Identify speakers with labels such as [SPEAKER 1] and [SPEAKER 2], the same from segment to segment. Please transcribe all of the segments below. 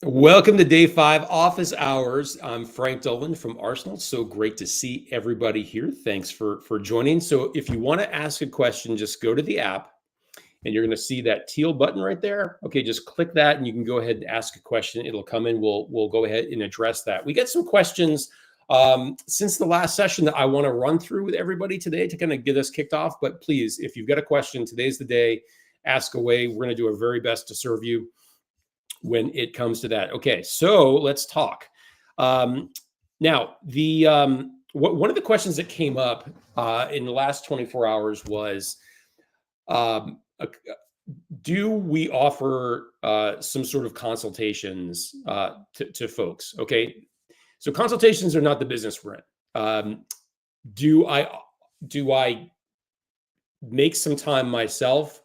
[SPEAKER 1] Welcome to day 5 office hours. I'm Frank Dolan from Arsenal. So great to see everybody here. Thanks for joining. So if you want to ask a question, just go to the app and you're going to see that teal button right there. Okay, just click that and you can go ahead and ask a question. It'll come in. We'll go ahead and address that. We got some questions since the last session that I want to run through with everybody today to kind of get us kicked off. But please, if you've got a question, today's the day. Ask away. We're going to do our very best to serve you when it comes to that. Okay, so let's talk. Now, one of the questions that came up in the last 24 hours was, do we offer some sort of consultations to folks? Okay, so consultations are not the business we're in. Do I make some time myself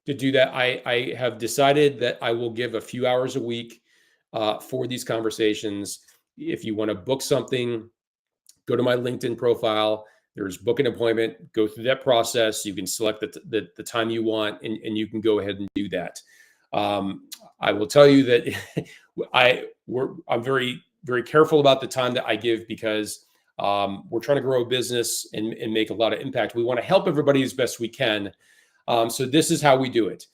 [SPEAKER 1] to do that? I have decided that I will give a few hours a week for these conversations. If you want to book something, go to my LinkedIn profile. There's book an appointment, go through that process. You can select the time you want, and you can go ahead and do that. I will tell you that I'm very, very careful about the time that I give because we're trying to grow a business and make a lot of impact. We want to help everybody as best we can. So this is how we do it.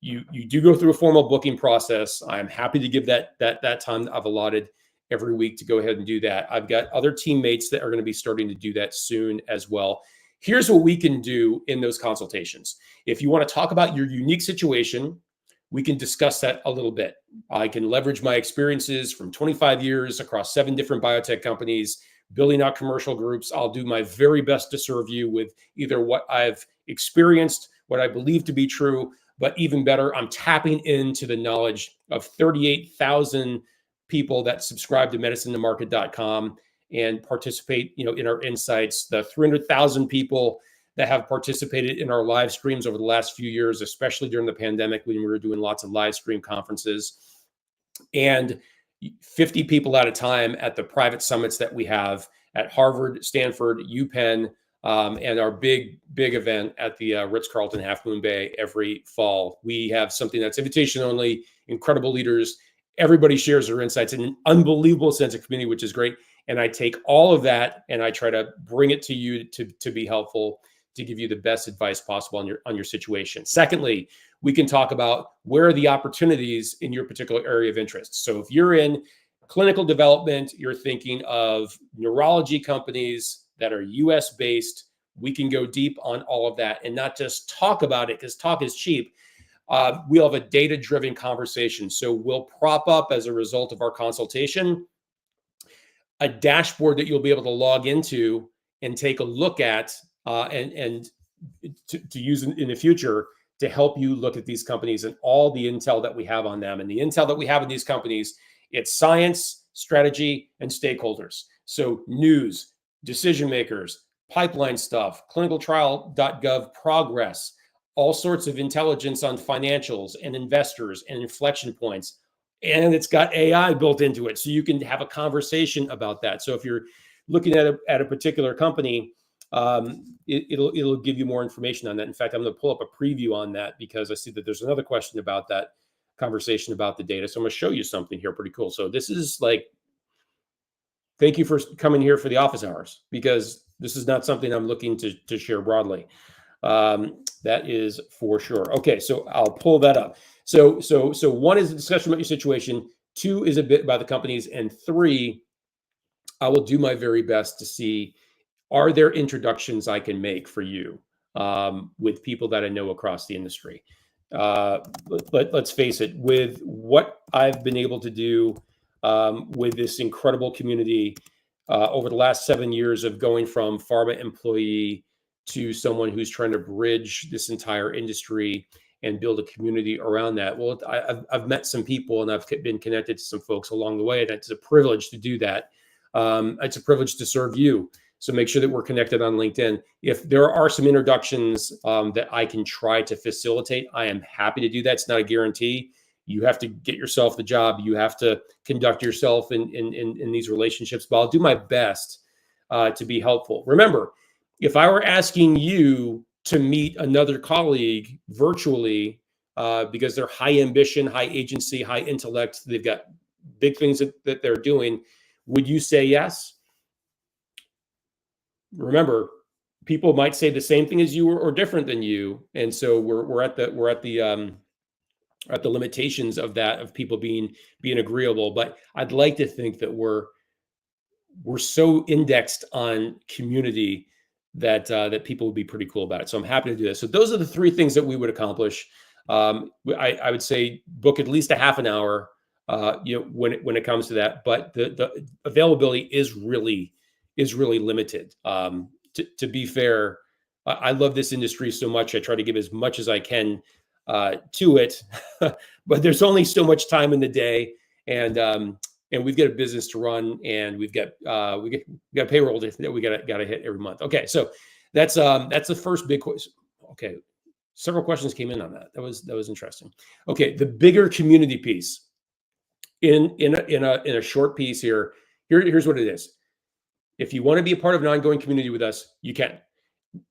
[SPEAKER 1] You do go through a formal booking process. I'm happy to give that time that I've allotted every week to go ahead and do that. I've got other teammates that are going to be starting to do that soon as well. Here's what we can do in those consultations. If you want to talk about your unique situation, we can discuss that a little bit. I can leverage my experiences from 25 years across 7 different biotech companies, building out commercial groups. I'll do my very best to serve you with either what I've experienced, what I believe to be true, but even better, I'm tapping into the knowledge of 38,000 people that subscribe to medicinemarket.com and participate, in our insights, the 300,000 people that have participated in our live streams over the last few years, especially during the pandemic when we were doing lots of live stream conferences, and 50 people at a time at the private summits that we have at Harvard, Stanford, UPenn, and our big event at the Ritz-Carlton Half Moon Bay every fall. We have something that's invitation only, incredible leaders. Everybody shares their insights in an unbelievable sense of community, which is great. And I take all of that and I try to bring it to you to be helpful, to give you the best advice possible on your situation. Secondly, we can talk about where are the opportunities in your particular area of interest. So if you're in clinical development, you're thinking of neurology companies that are US based, we can go deep on all of that and not just talk about it because talk is cheap. We'll have a data-driven conversation. So we'll prop up, as a result of our consultation, a dashboard that you'll be able to log into and take a look at and to use in the future to help you look at these companies and all the intel that we have on them. And the intel that we have in these companies, it's science, strategy, and stakeholders. So news, decision makers, pipeline stuff, clinicaltrial.gov progress, all sorts of intelligence on financials and investors and inflection points. And it's got AI built into it. So you can have a conversation about that. So if you're looking at a particular company, it'll give you more information on that. In fact, I'm going to pull up a preview on that because I see that there's another question about that conversation about the data. So I'm going to show you something here pretty cool. So this is thank you for coming here for the office hours, because this is not something I'm looking to share broadly. That is for sure. Okay, so I'll pull that up. So 1 is a discussion about your situation. 2 is a bit about the companies. And 3, I will do my very best to see, are there introductions I can make for you with people that I know across the industry? Let's face it, with what I've been able to do with this incredible community over the last 7 years of going from pharma employee to someone who's trying to bridge this entire industry and build a community around that. Well, I've met some people and I've been connected to some folks along the way, and it's a privilege to do that. It's a privilege to serve you. So make sure that we're connected on LinkedIn. If there are some introductions that I can try to facilitate, I am happy to do that. It's not a guarantee. You have to get yourself the job. You have to conduct yourself in these relationships, but I'll do my best to be helpful. Remember, if I were asking you to meet another colleague virtually because they're high ambition, high agency, high intellect. They've got big things that they're doing. Would you say yes? Remember, people might say the same thing as you or different than you, and so we're at the limitations of that, of people being agreeable. But I'd like to think that we're so indexed on community that people would be pretty cool about it. So I'm happy to do this. So those are the three things that we would accomplish. I would say book at least a half an hour, when it comes to that. But the availability is really limited. To be fair, I love this industry so much. I try to give as much as I can to it, but there's only so much time in the day, and we've got a business to run, and we've got a payroll that we got to hit every month. Okay, so that's the first big question. Okay, several questions came in on that. That was interesting. Okay, the bigger community piece in a short piece here. Here's what it is. If you want to be a part of an ongoing community with us, you can.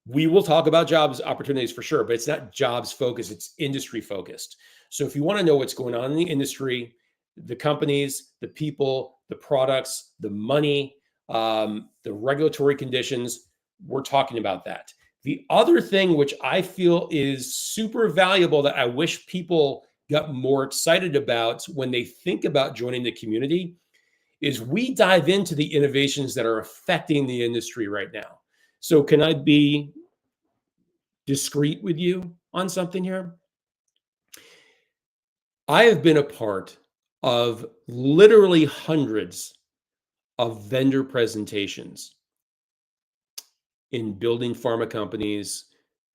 [SPEAKER 1] We will talk about jobs opportunities for sure, but it's not jobs focused, it's industry focused. So if you want to know what's going on in the industry, the companies, the people, the products, the money, the regulatory conditions, we're talking about that. The other thing which I feel is super valuable that I wish people got more excited about when they think about joining the community is we dive into the innovations that are affecting the industry right now. So can I be discreet with you on something here? I have been a part of literally hundreds of vendor presentations in building pharma companies,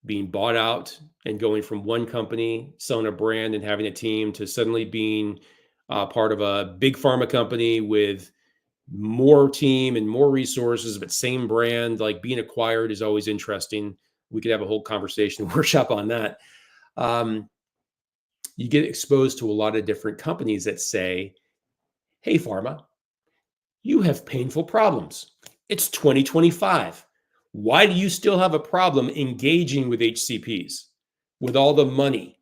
[SPEAKER 1] being bought out and going from one company, selling a brand and having a team, to suddenly being part of a big pharma company with more team and more resources, but same brand. Like, being acquired is always interesting. We could have a whole conversation workshop on that. You get exposed to a lot of different companies that say, hey, pharma, you have painful problems. It's 2025. Why do you still have a problem engaging with HCPs with all the money,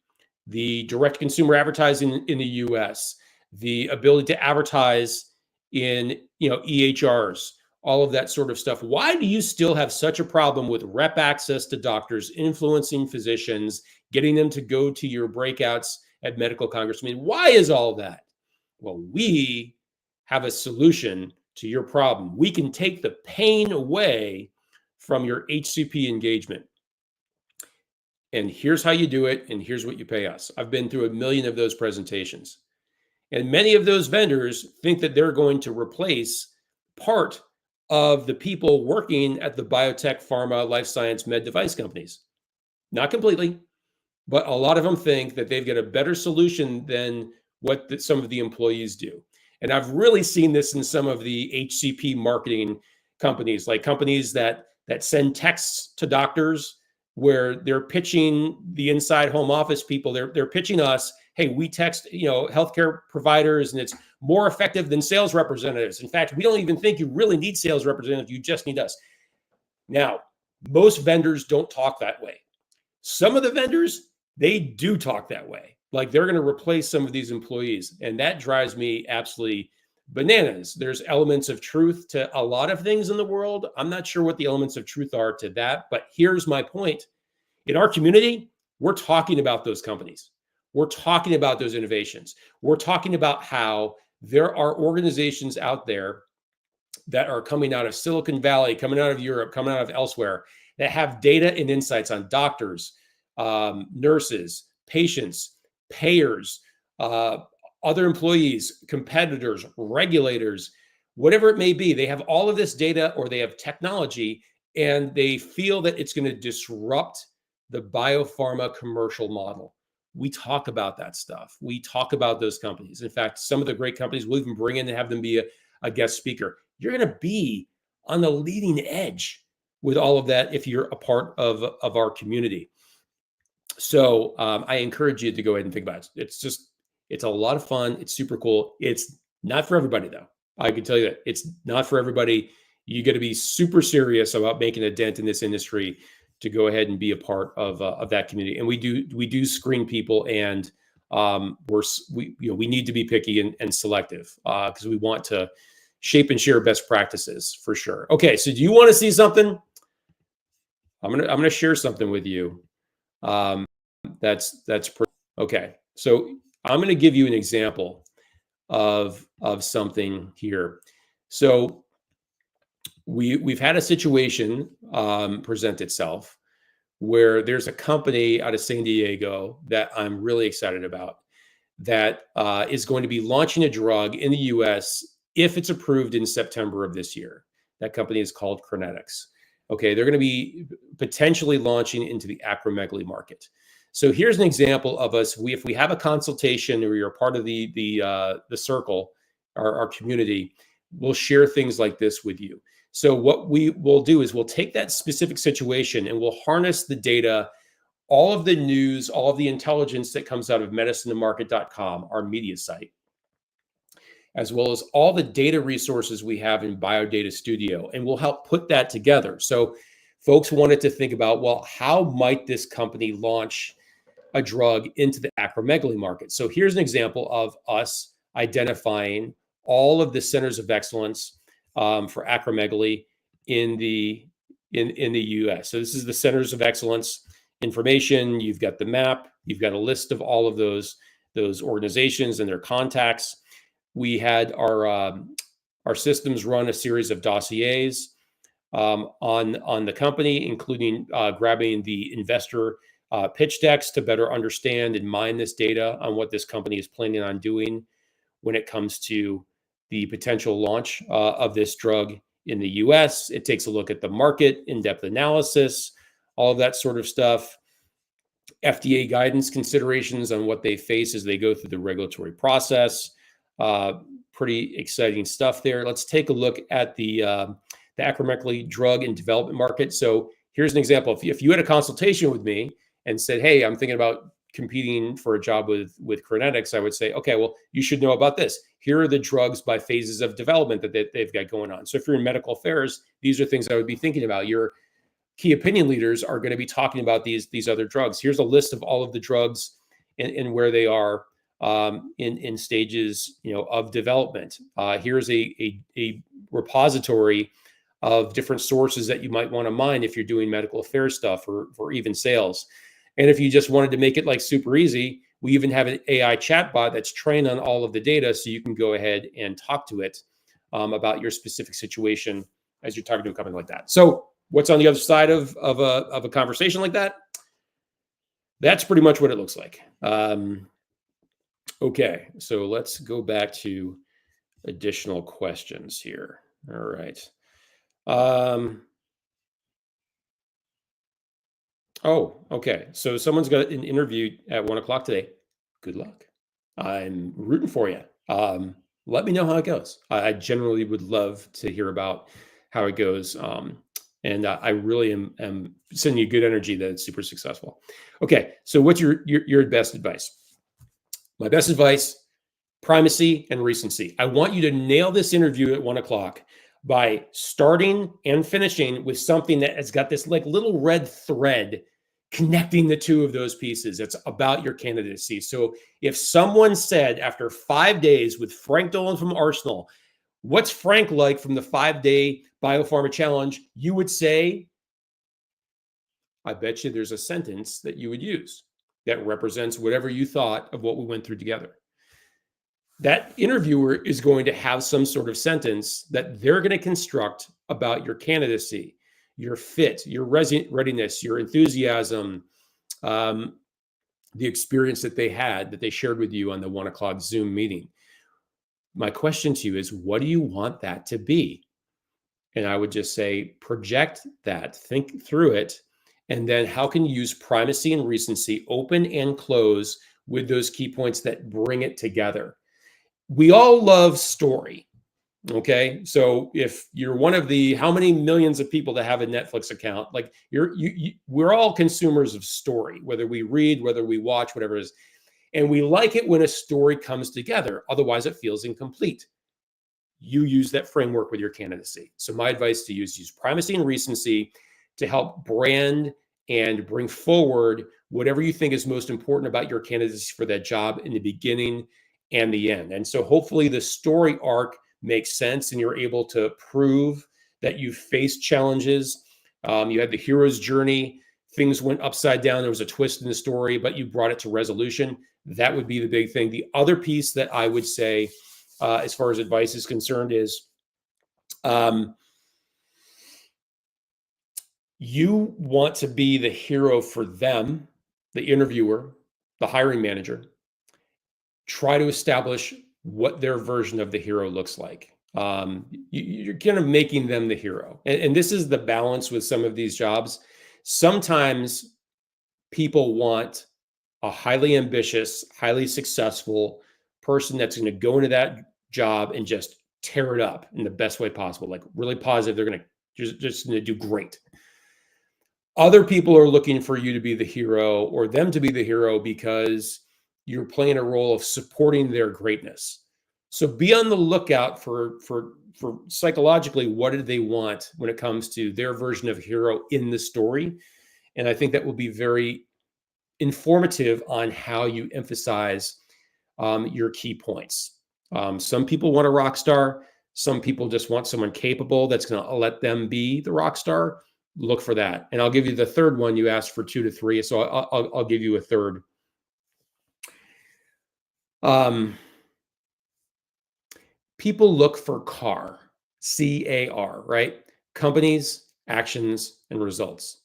[SPEAKER 1] the direct consumer advertising in the US, the ability to advertise in EHRs, all of that sort of stuff? Why do you still have such a problem with rep access to doctors, influencing physicians, getting them to go to your breakouts at medical congress? I mean, why is all that? Well, we have a solution to your problem. We can take the pain away from your HCP engagement. And here's how you do it, and here's what you pay us. I've been through 1 million of those presentations. And many of those vendors think that they're going to replace part of the people working at the biotech, pharma, life science, med device companies. Not completely, but a lot of them think that they've got a better solution than what some of the employees do. And I've really seen this in some of the HCP marketing companies, like companies that send texts to doctors where they're pitching the inside home office people. They're pitching us, hey, we text healthcare providers, and it's more effective than sales representatives. In fact, we don't even think you really need sales representatives. You just need us. Now, most vendors don't talk that way. Some of the vendors, they do talk that way. Like, they're going to replace some of these employees. And that drives me absolutely bananas. There's elements of truth to a lot of things in the world. I'm not sure what the elements of truth are to that, but here's my point. In our community, we're talking about those companies. We're talking about those innovations. We're talking about how there are organizations out there that are coming out of Silicon Valley, coming out of Europe, coming out of elsewhere, that have data and insights on doctors, nurses, patients, payers, other employees, competitors, regulators, whatever it may be. They have all of this data, or they have technology, and they feel that it's going to disrupt the biopharma commercial model. We talk about that stuff. We talk about those companies. In fact, some of the great companies we'll even bring in and have them be a guest speaker. You're going to be on the leading edge with all of that if you're a part of our community. So I encourage you to go ahead and think about it. It's a lot of fun. It's super cool. It's not for everybody, though. I can tell you that it's not for everybody. You got to be super serious about making a dent in this industry to go ahead and be a part of that community. And we do screen people, and we need to be picky and selective because we want to shape and share best practices for sure. Okay, so do you want to see something? I'm gonna share something with you. That's okay. So I'm gonna give you an example of something here. So we've had a situation present itself where there's a company out of San Diego that I'm really excited about that is going to be launching a drug in the US if it's approved in September of this year. That company is called Crinetics. Okay, they're going to be potentially launching into the acromegaly market. So here's an example of us. If we have a consultation or you're part of the circle, our community, we'll share things like this with you. So what we will do is we'll take that specific situation and we'll harness the data, all of the news, all of the intelligence that comes out of medicineandmarket.com, our media site, as well as all the data resources we have in Biodata Studio, and we'll help put that together. So folks wanted to think about, well, how might this company launch a drug into the acromegaly market? So here's an example of us identifying all of the centers of excellence for acromegaly in the US. So this is the centers of excellence information. You've got the map. You've got a list of all of those organizations and their contacts. We had our systems run a series of dossiers on the company, including grabbing the investor pitch decks to better understand and mine this data on what this company is planning on doing when it comes to the potential launch of this drug in the US. It takes a look at the market, in-depth analysis, all of that sort of stuff. FDA guidance considerations on what they face as they go through the regulatory process. Pretty exciting stuff there. Let's take a look at the acromegaly drug and development market. So here's an example. If you had a consultation with me and said, hey, I'm thinking about competing for a job with Crinetics, I would say, okay, well, you should know about this. Here are the drugs by phases of development that they've got going on. So if you're in medical affairs, these are things I would be thinking about. Your key opinion leaders are going to be talking about these other drugs. Here's a list of all of the drugs and where they are in stages, of development. Here's a repository of different sources that you might want to mine if you're doing medical affairs stuff or even sales. And if you just wanted to make it like super easy, we even have an AI chatbot that's trained on all of the data, so you can go ahead and talk to it about your specific situation as you're talking to a company like that. So what's on the other side of a conversation like that? That's pretty much what it looks like. Okay, so let's go back to additional questions here. All right. Oh, okay. So someone's got an interview at 1:00 today. Good luck. I'm rooting for you. Let me know how it goes. I generally would love to hear about how it goes. And I really am sending you good energy that it's super successful. Okay, so what's your best advice? My best advice: primacy and recency. I want you to nail this interview at 1:00 by starting and finishing with something that has got this like little red thread connecting the two of those pieces. It's about your candidacy. So if someone said after 5 days with Frank Dolan from Arsenal, what's Frank like from the 5-day Biopharma Challenge, you would say, I bet you there's a sentence that you would use that represents whatever you thought of what we went through together. That interviewer is going to have some sort of sentence that they're going to construct about your candidacy, your fit, your readiness, your enthusiasm, the experience that they had, that they shared with you on the 1:00 Zoom meeting. My question to you is, what do you want that to be? And I would just say, project that, think through it, and then how can you use primacy and recency, open and close, with those key points that bring it together. We all love story. Okay. So if you're one of the how many millions of people that have a Netflix account, like we're all consumers of story, whether we read, whether we watch, whatever it is. And we like it when a story comes together. Otherwise, it feels incomplete. You use that framework with your candidacy. So my advice to you is use primacy and recency to help brand and bring forward whatever you think is most important about your candidacy for that job in the beginning and the end. And so hopefully the story arc makes sense and you're able to prove that you faced challenges. You had the hero's journey. Things went upside down. There was a twist in the story, but you brought it to resolution. That would be the big thing. The other piece that I would say, as far as advice is concerned, is you want to be the hero for them, the interviewer, the hiring manager. Try to establish what their version of the hero looks like. You're kind of making them the hero. And this is the balance with some of these jobs. Sometimes people want a highly ambitious, highly successful person that's going to go into that job and just tear it up in the best way possible, like really positive. They're going to just going to do great. Other people are looking for you to be the hero or them to be the hero because you're playing a role of supporting their greatness. So be on the lookout for psychologically, what do they want when it comes to their version of hero in the story? And I think that will be very informative on how you emphasize your key points. Some people want a rock star. Some people just want someone capable that's going to let them be the rock star. Look for that. And I'll give you the third one. You asked for 2 to 3. So I'll give you a third. People look for CAR, C-A-R, right? Companies, actions, and results.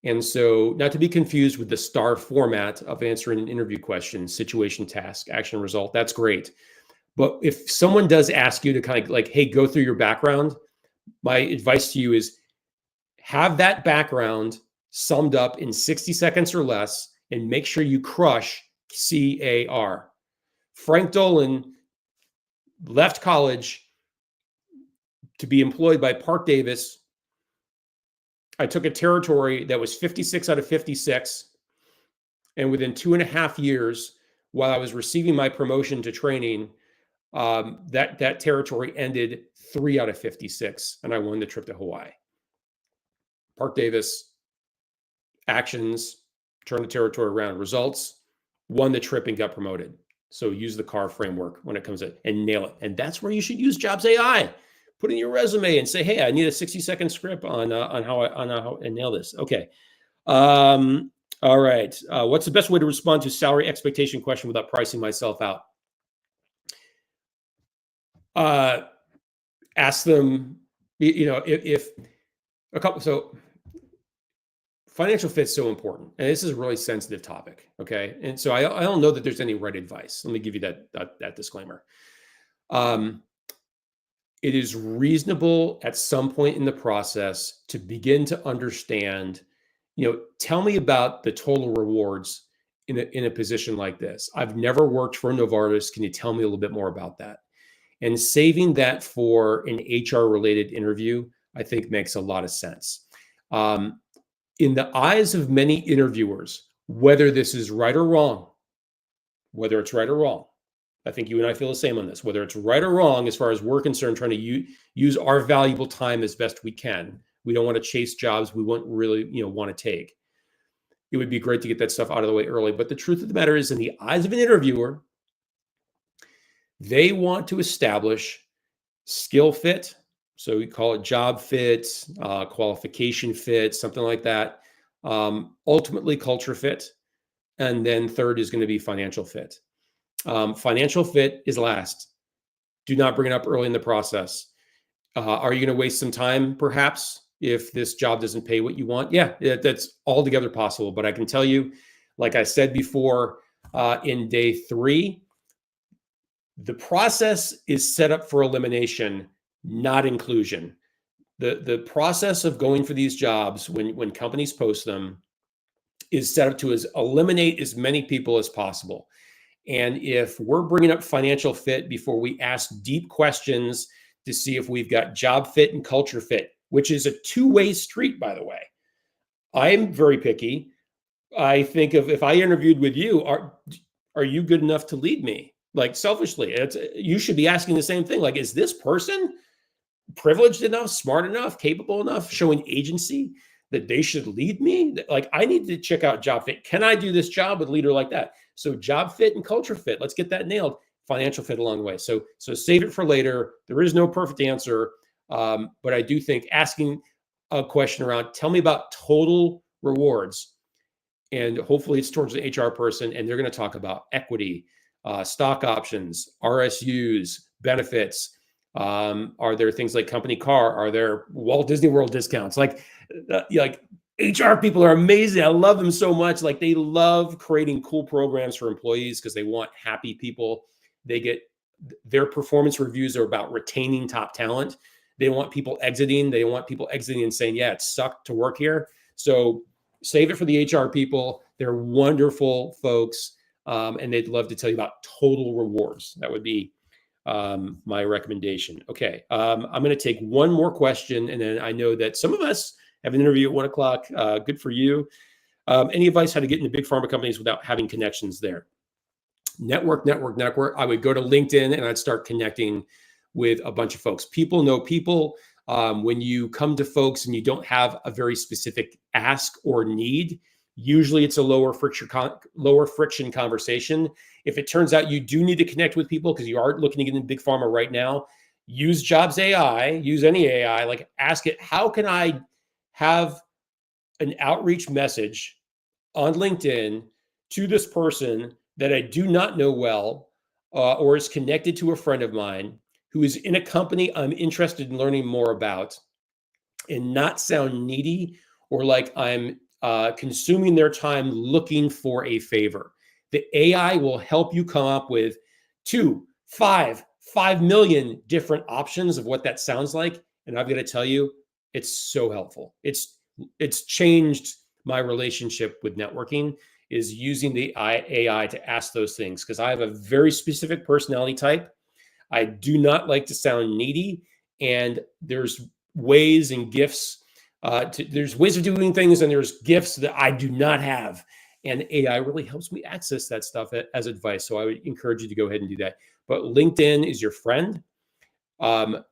[SPEAKER 1] And so not to be confused with the STAR format of answering an interview question, situation, task, action, result, that's great. But if someone does ask you to kind of like, hey, go through your background, my advice to you is have that background summed up in 60 seconds or less and make sure you crush CAR. Frank Dolan left college to be employed by Parke Davis. I took a territory that was 56 out of 56. And within 2.5 years, while I was receiving my promotion to training, that territory ended 3 out of 56. And I won the trip to Hawaii. Parke Davis, actions, turned the territory around. Results, won the trip and got promoted. So use the CAR framework when it comes to and nail it. And that's where you should use Jobs AI. Put in your resume and say, hey, I need a 60-second script on how I nail this. Okay. All right. What's the best way to respond to salary expectation question without pricing myself out? Ask them, if a couple, so financial fit's so important. And this is a really sensitive topic. Okay. And so I don't know that there's any right advice. Let me give you that disclaimer. It is reasonable at some point in the process to begin to understand, tell me about the total rewards in a position like this. I've never worked for Novartis. Can you tell me a little bit more about that? And saving that for an HR related interview, I think makes a lot of sense. In the eyes of many interviewers, whether this is right or wrong, I think you and I feel the same on this, whether it's right or wrong, as far as we're concerned, trying to use our valuable time as best we can. We don't want to chase jobs we won't really, want to take. It would be great to get that stuff out of the way early. But the truth of the matter is, in the eyes of an interviewer, they want to establish skill fit. So we call it job fit, qualification fit, something like that. Ultimately, culture fit. And then third is going to be financial fit. Financial fit is last. Do not bring it up early in the process. Are you going to waste some time, perhaps, if this job doesn't pay what you want? Yeah, that's altogether possible. But I can tell you, like I said before, in day 3, the process is set up for elimination, not inclusion. The process of going for these jobs when companies post them is set up to eliminate as many people as possible. And if we're bringing up financial fit before we ask deep questions to see if we've got job fit and culture fit, which is a two-way street, by the way. I'm very picky. I think if I interviewed with you, are you good enough to lead me? Like selfishly, you should be asking the same thing. Like, is this person privileged enough, smart enough, capable enough, showing agency that they should lead me? Like, I need to check out job fit. Can I do this job with a leader like that? So job fit and culture fit, let's get that nailed. Financial fit along the way. So save it for later. There is no perfect answer. But I do think asking a question around, tell me about total rewards. And hopefully it's towards the HR person, and they're going to talk about equity, stock options, RSUs, benefits. Are there things like company car? Are there Walt Disney World discounts? Like HR people are amazing. I love them so much. Like, they love creating cool programs for employees because they want happy people. They get their performance reviews are about retaining top talent. They want people exiting. They want people exiting and saying, yeah, it sucked to work here. So save it for the HR people. They're wonderful folks. And they'd love to tell you about total rewards. That would be my recommendation. Okay. I'm going to take one more question. And then I know that some of us have an interview at 1 o'clock. Good for you. Any advice how to get into big pharma companies without having connections there? Network. I would go to LinkedIn and I'd start connecting with a bunch of folks. People know people. When you come to folks and you don't have a very specific ask or need, usually it's a lower friction conversation. If it turns out you do need to connect with people because you are looking to get into big pharma right now, use Jobs AI, use any AI, like ask it, how can I have an outreach message on LinkedIn to this person that I do not know well, or is connected to a friend of mine who is in a company I'm interested in learning more about, and not sound needy or like I'm consuming their time looking for a favor. The AI will help you come up with 5 million different options of what that sounds like. And I've got to tell you, it's so helpful. It's changed my relationship with networking, is using the AI to ask those things, because I have a very specific personality type. I do not like to sound needy, and there's ways and gifts. There's ways of doing things, and there's gifts that I do not have. And AI really helps me access that stuff as advice. So I would encourage you to go ahead and do that. But LinkedIn is your friend. The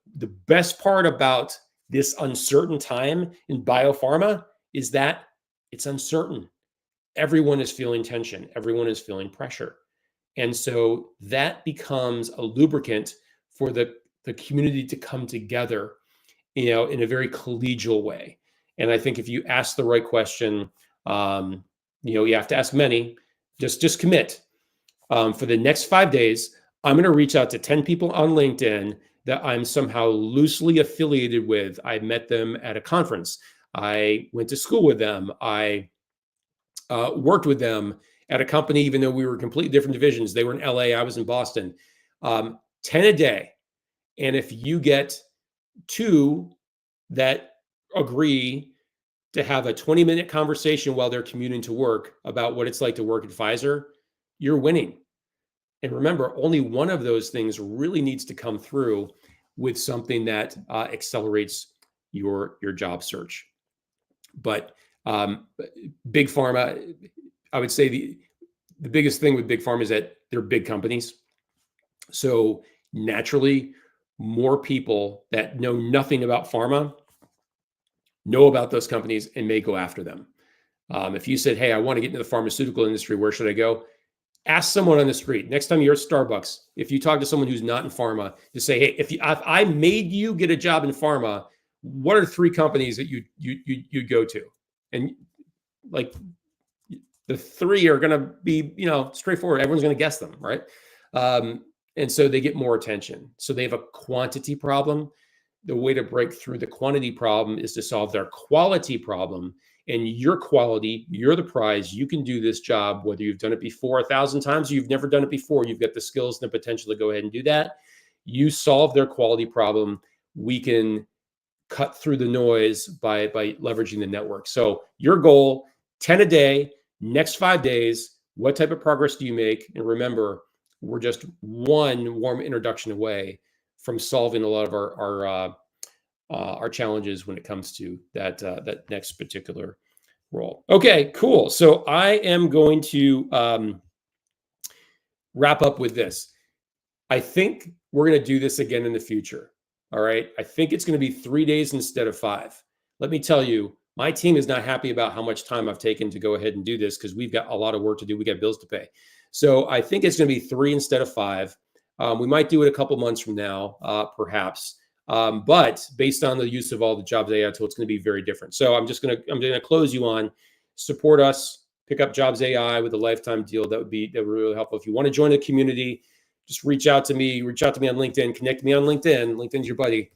[SPEAKER 1] best part about this uncertain time in biopharma is that it's uncertain. Everyone is feeling tension. Everyone is feeling pressure. And so that becomes a lubricant for the community to come together, in a very collegial way. And I think if you ask the right question, you have to ask many, just commit. For the next 5 days, I'm going to reach out to 10 people on LinkedIn that I'm somehow loosely affiliated with. I met them at a conference. I went to school with them. I worked with them at a company, even though we were completely different divisions. They were in LA, I was in Boston. 10 a day. And if you get 2 that agree to have a 20-minute conversation while they're commuting to work about what it's like to work at Pfizer, you're winning. And remember, only one of those things really needs to come through with something that accelerates your job search. But big pharma, I would say the biggest thing with big pharma is that they're big companies. So naturally, more people that know nothing about pharma know about those companies and may go after them. If you said, hey, I want to get into the pharmaceutical industry, where should I go? Ask someone on the street. Next time you're at Starbucks, if you talk to someone who's not in pharma, to say, hey, if I made you get a job in pharma, what are 3 companies that you'd go to? And like, the 3 are going to be, straightforward. Everyone's going to guess them, right? And so they get more attention. So they have a quantity problem. The way to break through the quantity problem is to solve their quality problem. And your quality, you're the prize. You can do this job, whether you've done it before 1,000 times or you've never done it before. You've got the skills and the potential to go ahead and do that. You solve their quality problem. We can cut through the noise by leveraging the network. So your goal, 10 a day, next 5 days, what type of progress do you make? And remember, we're just one warm introduction away from solving a lot of our challenges when it comes to that next particular role. Okay, cool. So I am going to wrap up with this. I think we're going to do this again in the future. All right. I think it's going to be 3 days instead of 5. Let me tell you, My team is not happy about how much time I've taken to go ahead and do this because we've got a lot of work to do. We got bills to pay. So I think it's going to be 3 instead of 5. We might do it a couple months from now, perhaps. But based on the use of all the Jobs AI tools, it's going to be very different. So I'm going to close you on support us, pick up Jobs AI with a lifetime deal. That would be really helpful. If you want to join the community, just reach out to me on LinkedIn, connect me on LinkedIn. LinkedIn's your buddy.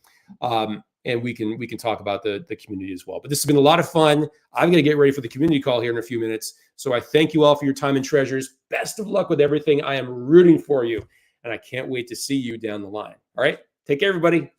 [SPEAKER 1] And we can talk about the community as well. But this has been a lot of fun. I'm going to get ready for the community call here in a few minutes. So I thank you all for your time and treasures. Best of luck with everything. I am rooting for you, and I can't wait to see you down the line. All right. Take care, everybody.